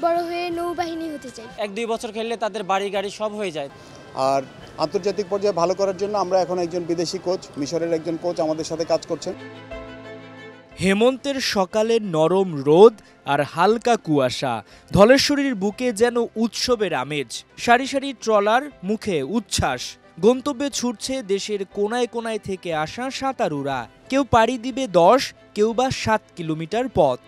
বড় হয়ে নৌবাহিনী হতে চাই। 1-2 বছর খেললে তাদের বাড়ি গাড়ি সব হয়ে যায়। আর আন্তর্জাতিক পর্যায়ে ভালো করার জন্য আমরা এখন একজন বিদেশি কোচ, মিশরের একজন কোচ আমাদের সাথে কাজ করছেন। হেমন্তের সকালে নরম রোদ আর হালকা কুয়াশা, ধলেশ্বরীর বুকে যেন উৎসবের আমেজ। সারি সারি ট্রলার, মুখে উচ্ছ্বাস। গন্তব্যে ছুটছে দেশের কোনায় কোনায় থেকে আসা সাঁতারুরা। কেউ পাড়ি দিবে 10, কেউ বা 7 কিলোমিটার পথ।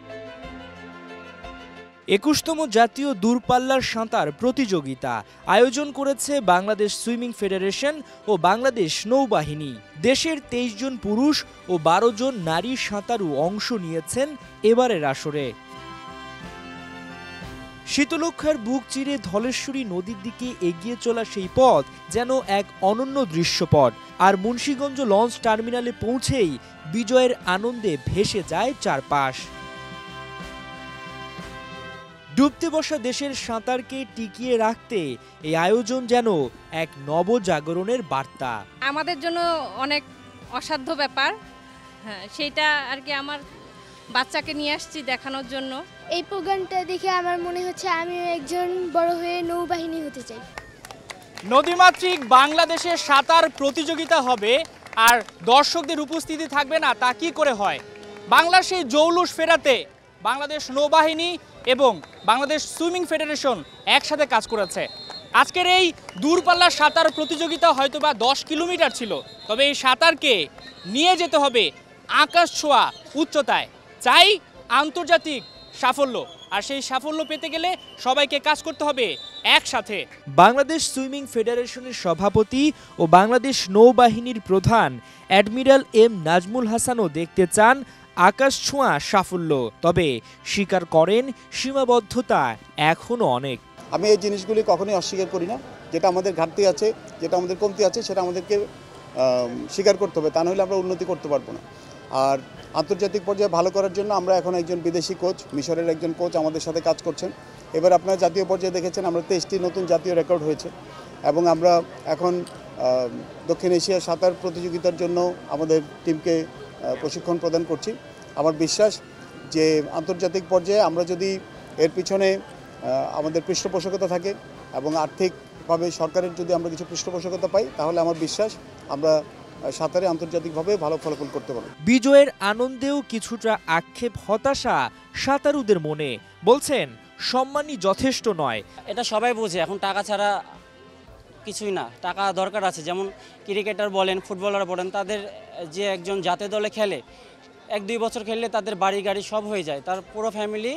21তম জাতীয় দূরপাল্লার সাঁতার প্রতিযোগিতা আয়োজন করেছে বাংলাদেশ সুইমিং ফেডারেশন ও বাংলাদেশ নৌবাহিনী। দেশের 23 জন পুরুষ ও 12 জন নারী সাঁতারু অংশ নিয়েছেন এবারের আসরে। শীতলক্ষ্যার বুক চিরে ধলেশ্বরী নদীর দিকে এগিয়ে চলা সেই পথ যেন এক অনন্য দৃশ্যপট। আর মুন্সিগঞ্জ লঞ্চ টার্মিনালে পৌঁছেই বিজয়ের আনন্দে ভেসে যায় চারপাশ। ডুবতে বসা দেশের সাঁতারকে টিকিয়ে রাখতে এই আয়োজন যেন এক নবজাগরণের বার্তা। আমাদের জন্য অনেক অসাধ্য ব্যাপার, হ্যাঁ সেইটা আর কি আমার বাচ্চাকে নিয়ে আসছি দেখানোর জন্য। এই প্রোগ্রামটা দেখে আমার মনে হচ্ছে আমিও একজন বড় হয়ে নৌবাহিনী হতে চাই। নদীমাতৃক বাংলাদেশের সাঁতার প্রতিযোগিতা হবে আর দর্শকদের উপস্থিতি থাকবে না, তা কি করে হয়? বাংলার সেই জৌলুস ফেরাতে বাংলাদেশ নৌবাহিনী এবং বাংলাদেশ সুইমিং ফেডারেশন একসাথে কাজ করেছে। আজকের এই দূরপাল্লার সাঁতার প্রতিযোগিতা হয়তোবা 10 কিলোমিটার ছিল, তবে এই সাঁতারকে নিয়ে যেতে হবে আকাশ ছোঁয়া উচ্চতায়। চাই আন্তর্জাতিক সাফল্য, আর সেই সাফল্য পেতে গেলে সবাইকে কাজ করতে হবে একসাথে। বাংলাদেশ সুইমিং ফেডারেশনের সভাপতি ও বাংলাদেশ নৌবাহিনীর প্রধান অ্যাডমিরাল এম নাজমুল হাসানও দেখতে চান আকাশ ছোঁয়া সাফল্য, তবে স্বীকার করেন সীমাবদ্ধতা এখনো অনেক। আমি এই জিনিসগুলি কখনোই অস্বীকার করি না। যেটা আমাদের ঘাটতি আছে, যেটা আমাদের কমতি আছে, সেটা আমাদেরকে স্বীকার করতে হবে, তা নাহলে আমরা উন্নতি করতে পারবো না। আর আন্তর্জাতিক পর্যায়ে ভালো করার জন্য আমরা এখন একজন বিদেশি কোচ, মিশরের একজন কোচ আমাদের সাথে কাজ করছেন। এবার আপনারা জাতীয় পর্যায়ে দেখেছেন আমরা 23টি নতুন জাতীয় রেকর্ড হয়েছে, এবং আমরা এখন দক্ষিণ এশিয়ার সাঁতার প্রতিযোগিতার জন্য আমাদের টিমকে প্রশিক্ষণ প্রদান করছি। আমার বিশ্বাস যে আন্তর্জাতিক পর্যায়ে আমরা যদি এর পিছনে আমাদের পৃষ্ঠপোষকতা থাকে এবং আর্থিকভাবে সরকারের যদি আমরা কিছু পৃষ্ঠপোষকতা পাই, তাহলে আমার বিশ্বাস আমরা সাঁতারে আন্তর্জাতিকভাবে ভালো ফলাফল করতে পারব। বিজয়ের আনন্দেও কিছুটা আক্ষেপ, হতাশা সাঁতারুদের মনে। বলছেন সম্মানই যথেষ্ট নয়। এটা সবাই বোঝে, এখন টাকা ছাড়া কিছুই না, টাকা দরকার আছে। যেমন ক্রিকেটার বলেন, ফুটবলার বলেন, তাদের যে একজন জাতীয় দলে খেলে 1-2 বছর খেললে তাদের বাড়ি গাড়ি সব হয়ে যায়, তার পুরো ফ্যামিলি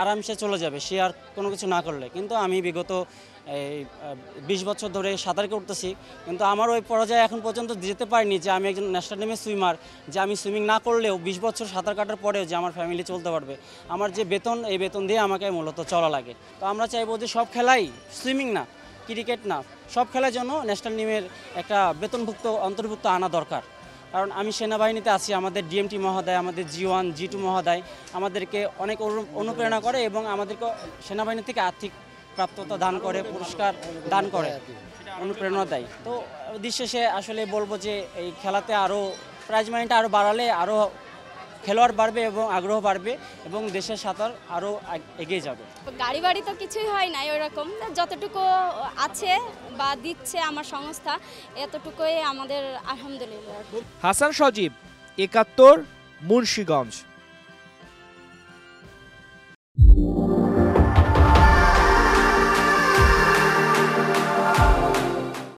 আরামসে চলে যাবে সে আর কোনো কিছু না করলে। কিন্তু আমি বিগত 20 বছর ধরে সাঁতার করতেছি, কিন্তু আমার ওই পর্যায়ে এখন পর্যন্ত যেতে পারিনি যে আমি একজন ন্যাশনাল টিমের সুইমার, যে আমি সুইমিং না করলেও 20 বছর সাঁতার কাটার পরেও যে আমার ফ্যামিলি চলতে পারবে। আমার যে বেতন, এই বেতন দিয়ে আমাকে মূলত চলা লাগে। তো আমরা চাইবো যে সব খেলাই, সুইমিং না, ক্রিকেট না, সব খেলার জন্য ন্যাশনাল টিমের একটা বেতনভুক্ত অন্তর্ভুক্ত আনা দরকার। কারণ আমি সেনাবাহিনীতে আছি, আমাদের ডিএমটি মহোদয়, আমাদের G1 G2 মহোদয় আমাদেরকে অনেক অনুপ্রেরণা করে এবং আমাদেরকে সেনাবাহিনী থেকে আর্থিক প্রাপ্যতা দান করে, পুরস্কার দান করে, অনুপ্রেরণা দেয়। তো দিন শেষে আসলে বলবো যে এই খেলাতে আরও প্রাইজ মানিটা আরও বাড়ালে আরও খেলোয়াড় বাড়বে এবং আগ্রহ বাড়বে এবং দেশের সাঁতার আরও এগিয়ে যাবে। গাড়ি বাড়ি তো কিছুই হয় নাই ওইরকম, যতটুকু আছে বা দিচ্ছে আমার সংস্থা, এতটুকুই আমাদের আলহামদুলিল্লাহ। হাসান সজীব, 71, মুন্সিগঞ্জ।